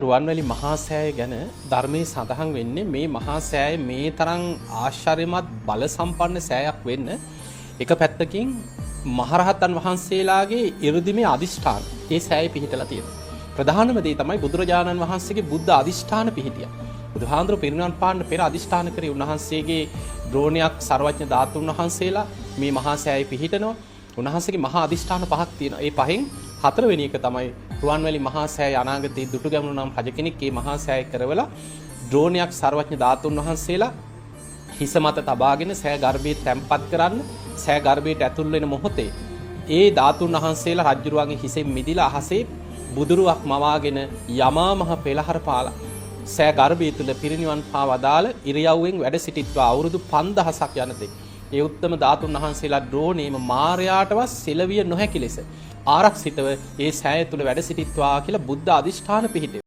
රුවන්වැලි මහා සෑය ගැන ධර්මයේ සඳහන් වෙන්නේ මේ මහා සෑය මේ තරම් ආශ්චර්යමත් බල සම්පන්න සෑයක් වෙන්න එක පැත්තකින් මහරහතන් වහන්සේලාගේ 이르දිමේ අදිෂ්ඨාන ඒ සෑයේ පිහිටලා තියෙනවා. ප්‍රධානම දේ තමයි බුදුරජාණන් වහන්සේගේ බුද්ධ අදිෂ්ඨාන පිහිටිය. බුදුහාඳුරු පිරිනිවන් පාන්න පෙර අදිෂ්ඨාන කරේ උන්වහන්සේගේ ද්‍රෝණයක් සර්වඥ ධාතුන් වහන්සේලා මේ මහා සෑයේ පිහිටනවා. උන්වහන්සේගේ මහා අදිෂ්ඨාන පහක් තියෙනවා. ඒ පහෙන් හතරවෙනි එක තමයි රුවන්වැලි මහා සෑය අනාගතයේ දුටුගැමුණු නම් රජ කෙනෙක් මේ මහා සෑය කරවලා ද්‍රෝණයක් සර්වඥ ධාතුන් වහන්සේලා හිස මත තබාගෙන සෑ ගර්භයේ තැම්පත් කරන්න සෑ ගර්භයට ඇතුල් වෙන මොහොතේ ඒ ධාතුන් වහන්සේලා රජුරුවන්ගේ හිසෙන් මිදිලා අහසේ බුදුරුවක් මවාගෙන යමා මහ පෙළහර පාලා සෑ ගර්භය තුල පිරිනිවන් පාවදාල ඉරියව්වෙන් වැඩ සිටිත්වා අවුරුදු 5000ක් යනතේ ඒ උත්තම ධාතුන් වහන්සේලා ද්‍රෝණේම මාර්යාටවත් සෙලවිය නොහැකි ලෙස ආරක්ෂිතව ඒ සෑය තුල වැඩ සිටිත්වා කියලා බුද්ධ අධිෂ්ඨාන පිහිටේ.